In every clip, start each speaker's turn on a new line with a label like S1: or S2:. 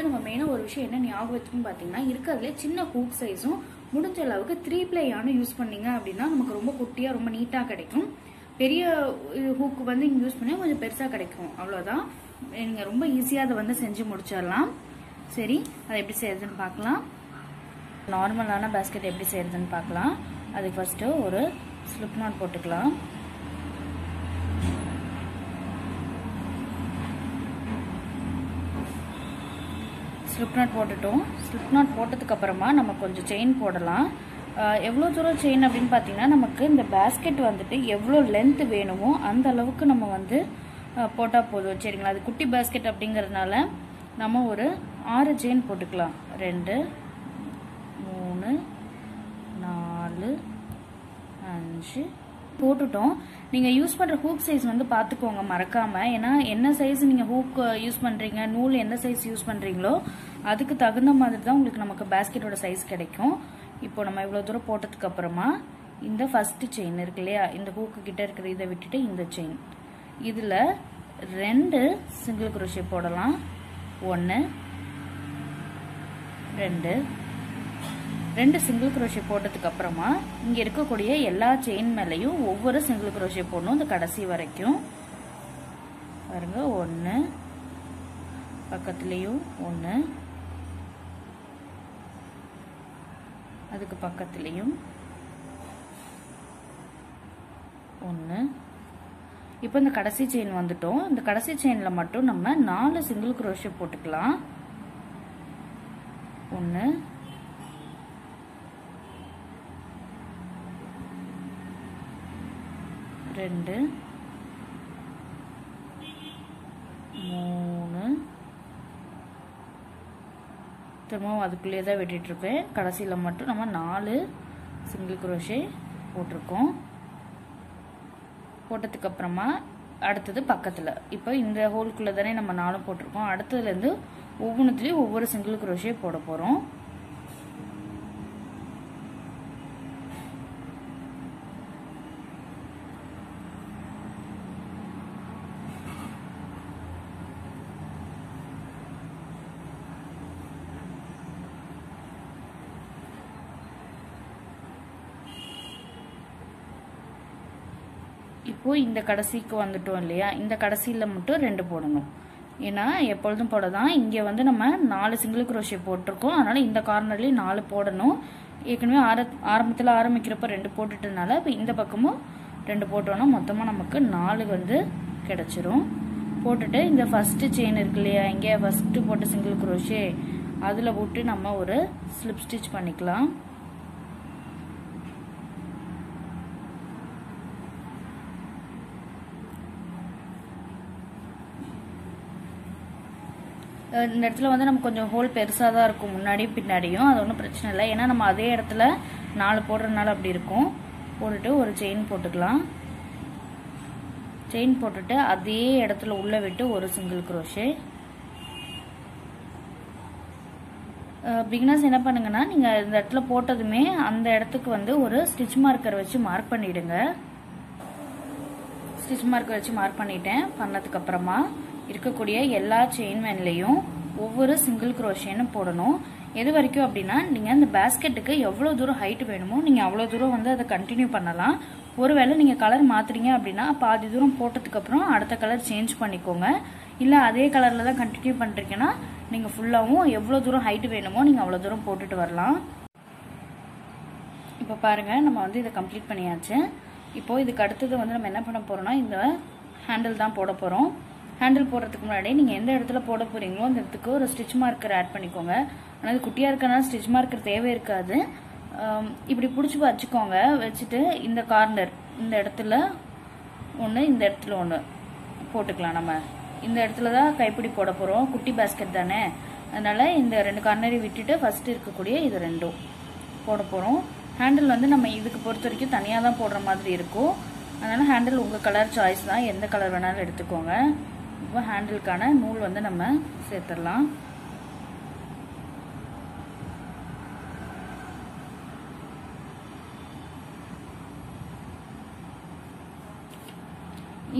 S1: நம்ம மெயினாக ஒரு விஷயம் என்ன ஞாபகம் வச்சுன்னு பார்த்தீங்கன்னா, இருக்கிறதுலே சின்ன ஹூக் சைஸும் முடிஞ்ச அளவுக்கு 3 ப்ளேயான யூஸ் பண்ணீங்க அப்படின்னா நமக்கு ரொம்ப குட்டியாக ரொம்ப நீட்டாக கிடைக்கும். பெரிய ஹூக் வந்து இங்கே யூஸ் பண்ணி கொஞ்சம் பெருசாக கிடைக்கும். அவ்வளோதான். நீங்கள் ரொம்ப ஈஸியாக அதை வந்து செஞ்சு முடிச்சிடலாம். சரி, அதை எப்படி செய்யறதுன்னு பார்க்கலாம். நார்மலான பேஸ்கெட் எப்படி செய்யறதுன்னு பார்க்கலாம். அதுக்கு ஃபர்ஸ்ட்டு ஒரு ஸ்லிப் நாட் போட்டுக்கலாம். ஸ்லிப் நாட் போட்டுட்டோம். ஸ்லிப் நாட் போட்டதுக்கு அப்புறமா நம்ம கொஞ்சம் செயின் போடலாம். எவ்வளோ தூரம் செயின் அப்படின்னு பார்த்தீங்கன்னா, நமக்கு இந்த பேஸ்கெட் வந்துட்டு எவ்வளோ லென்த் வேணுமோ அந்த அளவுக்கு நம்ம வந்து போட்டால் போதும். சரிங்களா? அது குட்டி பேஸ்கெட் அப்படிங்கிறதுனால நம்ம ஒரு 6 செயின் போட்டுக்கலாம். 2 3 4 5 போட்டுட்டோம். நீங்கள் யூஸ் பண்ணுற ஹூக் சைஸ் வந்து பார்த்துக்கோங்க மறக்காமல். ஏன்னா என்ன சைஸ் நீங்கள் ஹூக் யூஸ் பண்ணுறீங்க, நூல் எந்த சைஸ் யூஸ் பண்ணுறீங்களோ அதுக்கு தகுந்த மாதிரி தான் உங்களுக்கு நமக்கு பேஸ்கெட்டோட சைஸ் கிடைக்கும். இப்போ நம்ம இவ்வளோ தூரம் போட்டதுக்கு அப்புறமா இந்த ஃபர்ஸ்ட் செயின் இருக்கு இல்லையா, இந்த ஹூக்கு கிட்ட இருக்கிற இதை விட்டுட்டு இந்த செயின் இதில் 2 சிங்கிள் குரோஷே போடலாம். 1 2 சிங்கிள் குரோஷே போட்டதுக்கு அப்புறமா இங்க இருக்கக்கூடிய எல்லா செயின் மேலையும் ஒவ்வொரு சிங்கிள் குரோஷே போடணும். இந்த கடைசி வரைக்கும் பாருங்க. 1 பக்கத்துலயும் 1, அதுக்கு பக்கத்துலயும் 1. இப்போ இந்த கடைசி செயின் வந்துட்டோம். இந்த கடைசி செயின்ல மட்டும் நம்ம 4 சிங்கிள் குரோஷே போட்டுக்கலாம். 1 2 3 திரும்பவும் அதுக்குள்ளேயே தான் வெட்டிட்டு இருப்பேன். கடைசியில் மட்டும் நம்ம 4 சிங்கிள் குரோஷே போட்டிருக்கோம். போட்டதுக்கு அப்புறமா அடுத்தது பக்கத்தில் இப்போ இந்த ஹோல்குள்ளே தானே நம்ம 4 போட்டிருக்கோம். அடுத்ததுலேருந்து ஒவ்வொன்றுத்துலேயும் ஒவ்வொரு சிங்கிள் குரோஷே போட போகிறோம். இப்போ இந்த கடைசிக்கு வந்துட்டோம் இல்லையா, இந்த கடைசியில் மட்டும் 2 போடணும். ஏன்னா எப்பொழுதும் போட தான் இங்கே வந்து நம்ம 4 சிங்கிள் குரோஷே போட்டிருக்கோம். அதனால இந்த கார்னர்லேயும் 4 போடணும். ஏற்கனவே ஆரம்பத்தில் ஆரம்பிக்கிறப்ப 2 போட்டுட்டதுனால இப்போ இந்த பக்கமும் 2 போட்டோம்னா மொத்தமாக நமக்கு 4 வந்து கிடைச்சிரும். போட்டுட்டு இந்த ஃபர்ஸ்ட் செயின் இருக்கு இல்லையா, இங்கே ஃபர்ஸ்ட் போட்ட சிங்கிள் குரோஷே அதில் போட்டு நம்ம ஒரு ஸ்லிப் ஸ்டிச் பண்ணிக்கலாம். இந்த இடத்துல வந்து நம்ம கொஞ்சம் ஹோல் பெருசாக தான் இருக்கும் முன்னாடியும் பின்னாடியும். அது ஒன்றும் பிரச்சனை இல்லை. ஏன்னா நம்ம அதே இடத்துல 4 போடுறதுனால அப்படி இருக்கும். போட்டுட்டு ஒரு செயின் போட்டுக்கலாம். செயின் போட்டுட்டு அதே இடத்துல உள்ள விட்டு ஒரு சிங்கிள் குரோஷே. பிகினர்ஸ் என்ன பண்ணுங்கன்னா, நீங்கள் இந்த இடத்துல போட்டதுமே அந்த இடத்துக்கு வந்து ஒரு ஸ்டிச் மார்க்கர் வச்சு மார்க் பண்ணிடுங்க. ஸ்டிச் மார்க்கர் வச்சு மார்க் பண்ணிட்டேன். பண்ணதுக்கு அப்புறமா இருக்கக்கூடிய எல்லா செயின் மேன்லையும் ஒவ்வொரு சிங்கிள் குரோஷேன்னு போடணும். எது வரைக்கும் அப்படின்னா, நீங்கள் இந்த பேஸ்கெட்டுக்கு எவ்வளோ தூரம் ஹைட் வேணுமோ நீங்கள் அவ்வளோ தூரம் வந்து அதை கண்டினியூ பண்ணலாம். ஒருவேளை நீங்கள் கலர் மாற்றுறீங்க அப்படின்னா பாதி தூரம் போட்டதுக்கப்புறம் அடுத்த கலர் சேஞ்ச் பண்ணிக்கோங்க. இல்லை அதே கலரில் தான் கண்டினியூ பண்ணுறீங்கன்னா நீங்கள் ஃபுல்லாகவும் எவ்வளோ தூரம் ஹைட் வேணுமோ நீங்கள் அவ்வளோ தூரம் போட்டுட்டு வரலாம். இப்போ பாருங்கள், நம்ம வந்து இதை கம்ப்ளீட் பண்ணியாச்சு. இப்போது இதுக்கு அடுத்தது வந்து நம்ம என்ன பண்ண போகிறோம்னா, இந்த ஹேண்டில் தான் போட போகிறோம். ஹேண்டில் போடுறதுக்கு முன்னாடி நீங்கள் எந்த இடத்துல போட போகிறீங்களோ அந்த இடத்துக்கு ஒரு ஸ்டிச் மார்க்கர் ஆட் பண்ணிக்கோங்க. ஆனால் இது குட்டியாக இருக்கனால ஸ்டிச் மார்க்கர் தேவை இருக்காது. இப்படி பிடிச்சி வச்சுக்கோங்க. வச்சுட்டு இந்த கார்னர் இந்த இடத்துல ஒன்று, இந்த இடத்துல ஒன்று போட்டுக்கலாம். நம்ம இந்த இடத்துல தான் கைப்பிடி போட போகிறோம். குட்டி பேஸ்கெட் தானே, அதனால் இந்த 2 கார்னரையும் விட்டுட்டு ஃபஸ்ட்டு இருக்கக்கூடிய இது 2 போட போகிறோம். ஹேண்டில் வந்து நம்ம இதுக்கு பொறுத்த வரைக்கும் தனியாக தான் போடுற மாதிரி இருக்கும். அதனால் ஹேண்டில் உங்கள் கலர் சாய்ஸ் தான், எந்த கலர் வேணாலும் எடுத்துக்கோங்க. இப்போ ஹேண்டிலுக்கான நூல் வந்து நம்ம சேர்த்துடலாம்.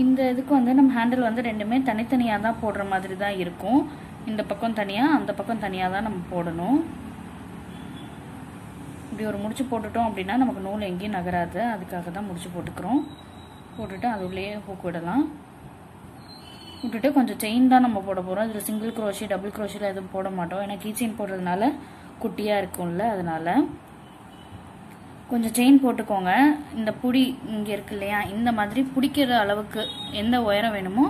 S1: இந்த இதுக்கு வந்து நம்ம ஹேண்டில் வந்து ரெண்டுமே தனித்தனியாக தான் போடுற மாதிரி தான் இருக்கும். இந்த பக்கம் தனியாக அந்த பக்கம் தனியாக தான் நம்ம போடணும். இப்படி ஒரு முடிச்சு போட்டுட்டோம் அப்படின்னா நமக்கு நூல் எங்கேயும் நகராது. அதுக்காக தான் முடிச்சு போட்டுக்கிறோம். போட்டுட்டு அது உள்ளே ஹூக் விடலாம். விட்டுட்டு கொஞ்சம் செயின் தான் நம்ம போட போகிறோம். இதில் சிங்கிள் க்ரோஷி டபுள் க்ரோஷியில் எதுவும் போட மாட்டோம். ஏன்னா கீ செயின் போடுறதுனால குட்டியாக இருக்கும்ல, அதனால கொஞ்சம் செயின் போட்டுக்கோங்க. இந்த புடி இங்கே இருக்கு இல்லையா, இந்த மாதிரி பிடிக்கிற அளவுக்கு எந்த உயரம் வேணுமோ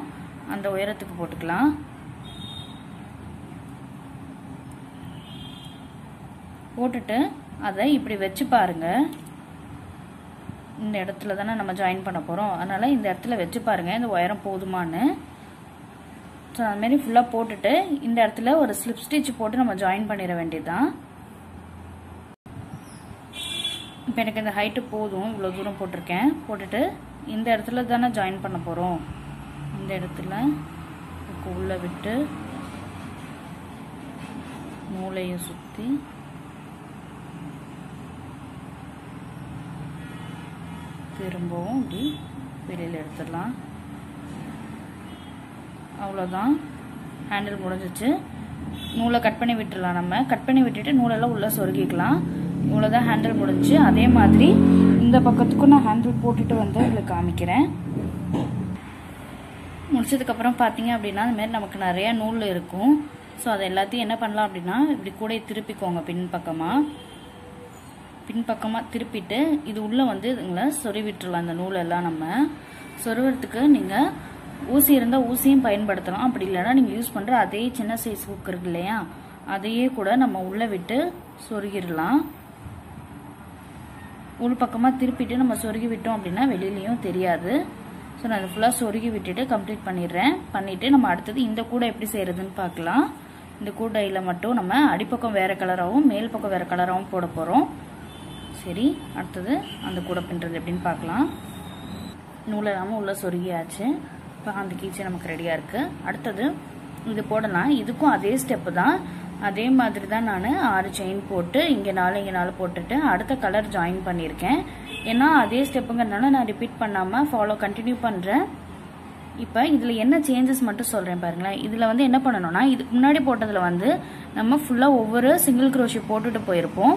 S1: அந்த உயரத்துக்கு போட்டுக்கலாம். போட்டுட்டு அதை இப்படி வச்சு பாருங்க. இந்த இடத்துல தானே நம்ம ஜாயின் பண்ண போகிறோம், அதனால் இந்த இடத்துல வச்சு பாருங்கள் இந்த உயரம் போதுமானு. ஸோ அதுமாரி ஃபுல்லாக போட்டுட்டு இந்த இடத்துல ஒரு ஸ்லிப் ஸ்டிச் போட்டு நம்ம ஜாயின் பண்ணிட வேண்டியதுதான். இப்போ எனக்கு இந்த ஹைட்டு போதும், இவ்வளோ தூரம் போட்டிருக்கேன். போட்டுட்டு இந்த இடத்துல தானே ஜாயின் பண்ண போகிறோம். இந்த இடத்துல உள்ளே விட்டு மூளையை சுற்றி திரும்பவும் இப்படி வெளியில் எடுத்துடலாம். அவ்வளோதான், ஹேண்டில் முடிஞ்சிச்சு. நூலை கட் பண்ணி விட்டுடலாம். நம்ம கட் பண்ணி விட்டுட்டு நூலெல்லாம் உள்ளே சொருகிக்கலாம். இவ்வளோதான், ஹேண்டில் முடிஞ்சு. அதே மாதிரி இந்த பக்கத்துக்கும் நான் ஹேண்டில் போட்டுட்டு வந்து இதில் காமிக்கிறேன். முடிச்சதுக்கப்புறம் பார்த்தீங்க அப்படின்னா அதுமாரி நமக்கு நிறையா நூல் இருக்கும். ஸோ அதை எல்லாத்தையும் என்ன பண்ணலாம் அப்படின்னா இப்படி கூட திருப்பிக்கோங்க. பின்பக்கமாக திருப்பிட்டு இது உள்ளே வந்து இதுங்களை சொருவி விட்டுருலாம். அந்த நூலெல்லாம் நம்ம சொருவறதுக்கு நீங்கள் ஊசி இருந்தால் ஊசியும் பயன்படுத்தலாம். அப்படி இல்லைன்னா நீங்கள் யூஸ் பண்ணுற அதே சின்ன சைஸ் ஹூக் இருக்கு இல்லையா, அதையே கூட நம்ம உள்ளே விட்டு சொருகிடலாம். உள் பக்கமாக திருப்பிட்டு நம்ம சொருகி விட்டோம் அப்படின்னா வெளியிலையும் தெரியாது. ஸோ நான் அதை ஃபுல்லாக சொருகி விட்டுட்டு கம்ப்ளீட் பண்ணிடுறேன். பண்ணிவிட்டு நம்ம அடுத்தது இந்த கூடை எப்படி செய்கிறதுன்னு பார்க்கலாம். இந்த கூடையில் மட்டும் நம்ம அடிப்பக்கம் வேறு கலராகவும் மேல் பக்கம் வேறு கலராகவும் போட போகிறோம். சரி, அடுத்தது அந்த கூடை பின்னுறது எப்படின்னு பார்க்கலாம். நூல் இல்லாமல் உள்ளே சொருகியாச்சு. இப்போ அந்த கீச்சை நமக்கு ரெடியாக இருக்குது. அடுத்தது இது போடலாம். இதுக்கும் அதே ஸ்டெப்பு தான். அதே மாதிரி தான் நான் 6 செயின் போட்டு இங்கே 4 போட்டுட்டு அடுத்த கலர் ஜாயின் பண்ணியிருக்கேன். ஏன்னா அதே ஸ்டெப்புங்கிறதுனால நான் ரிப்பீட் பண்ணாமல் கண்டினியூ பண்ணுறேன். இப்போ இதில் என்ன சேஞ்சஸ் மட்டும் சொல்கிறேன் பாருங்களேன். இதில் வந்து என்ன பண்ணணும்னா இதுக்கு முன்னாடி போட்டதில் வந்து நம்ம ஃபுல்லாக ஒவ்வொரு சிங்கிள் க்ரோஷே போட்டுட்டு போயிருப்போம்.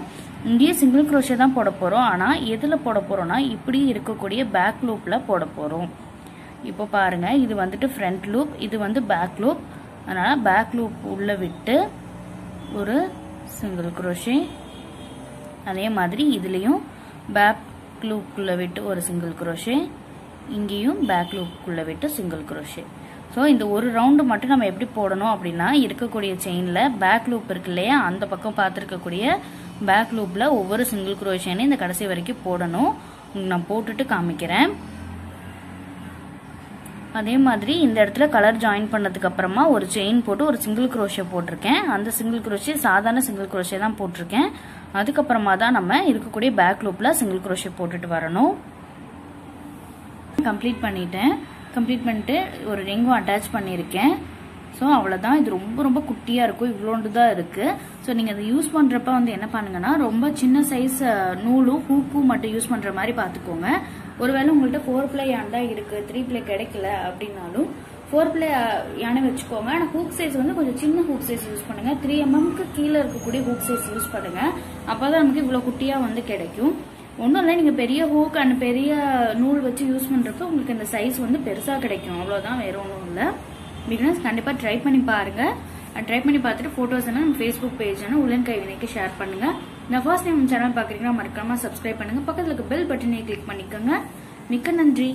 S1: இங்கேயே சிங்கிள் க்ரோஷே தான் போட போகிறோம். ஆனால் எதில் போட போகிறோம்னா இப்படி இருக்கக்கூடிய பேக் லூப்பில் போட போகிறோம். இப்போ பாருங்கள், இது வந்துட்டு ஃப்ரண்ட் லூப், இது வந்து பேக் லூப். அதனால் பேக் லூப் உள்ளே விட்டு ஒரு சிங்கிள் க்ரோஷே, அதே மாதிரி இதுலேயும் பேக் லூப்புக்குள்ளே விட்டு ஒரு சிங்கிள் க்ரோஷே, இங்கேயும் பேக் லூப்புக்குள்ளே விட்டு சிங்கிள் க்ரோஷே. ஸோ இந்த ஒரு ரவுண்டு மட்டும் நம்ம எப்படி போடணும் அப்படின்னா இருக்கக்கூடிய செயினில் பேக் லூப் இருக்கு இல்லையா, அந்த பக்கம் பார்த்துருக்கக்கூடிய பேக் லூப்பில் ஒவ்வொரு சிங்கிள் க்ரோஷேன்னு இந்த கடைசி வரைக்கும் போடணும். நான் போட்டுட்டு காமிக்கிறேன். அதே மாதிரி இந்த இடத்துல கலர் ஜாயின் பண்ணதுக்கு அப்புறமா ஒரு செயின் போட்டு ஒரு சிங்கிள் க்ரோஷே போட்டிருக்கேன். அந்த சிங்கிள் க்ரோஷே சாதாரண சிங்கிள் க்ரோஷே தான் போட்டிருக்கேன். அதுக்கப்புறமா தான் நம்ம இருக்கக்கூடிய பேக் லூப்பில் சிங்கிள் க்ரோஷே போட்டுட்டு வரணும். கம்ப்ளீட் பண்ணிட்டு ஒரு ரிங்கும் அட்டாச் பண்ணியிருக்கேன். ஸோ அவ்வளோதான். இது ரொம்ப ரொம்ப குட்டியாக இருக்கும், இவ்வளோண்டு தான் இருக்குது. ஸோ நீங்கள் அதை யூஸ் பண்ணுறப்ப வந்து என்ன பண்ணுங்கன்னா ரொம்ப சின்ன சைஸ் நூலும் ஹூக்கும் மட்டும் யூஸ் பண்ணுற மாதிரி பார்த்துக்கோங்க. ஒருவேளை உங்கள்கிட்ட 4 ப்ளே யான் தான் இருக்குது, 3 ப்ளே கிடைக்கல அப்படின்னாலும் 4 ப்ளே யானை வச்சுக்கோங்க. ஆனால் ஹூக் சைஸ் வந்து கொஞ்சம் சின்ன ஹூக் சைஸ் யூஸ் பண்ணுங்கள். 3 mmக்கு கீழே இருக்கக்கூடிய ஹூக் சைஸ் யூஸ் பண்ணுங்கள். அப்போ தான் நமக்கு இவ்வளோ குட்டியாக வந்து கிடைக்கும். ஒன்றும் இல்லை, நீங்கள் பெரிய ஹூக் அண்ட் பெரிய நூல் வச்சு யூஸ் பண்ணுறப்ப உங்களுக்கு இந்த சைஸ் வந்து பெருசாக கிடைக்கும். அவ்வளோதான், வேறு ஒன்றும் இல்லை. பிகினர்ஸ் கண்டிப்பாக ட்ரை பண்ணி பாருங்கள். ட்ரை பண்ணி பார்த்துட்டு ஃபோட்டோஸ் எல்லாம் நம்ம ஃபேஸ்புக் பேஜான உலன் கைவினைக்கு ஷேர் பண்ணுங்கள். நான் ஃபர்ஸ்ட் டைம் சேனல் பார்க்குறீங்கன்னா மறக்காமல் சப்ஸ்கிரைப் பண்ணுங்கள். பக்கத்தில் இருக்க பெல் பட்டனை கிளிக் பண்ணிக்கோங்க. மிக்க நன்றி.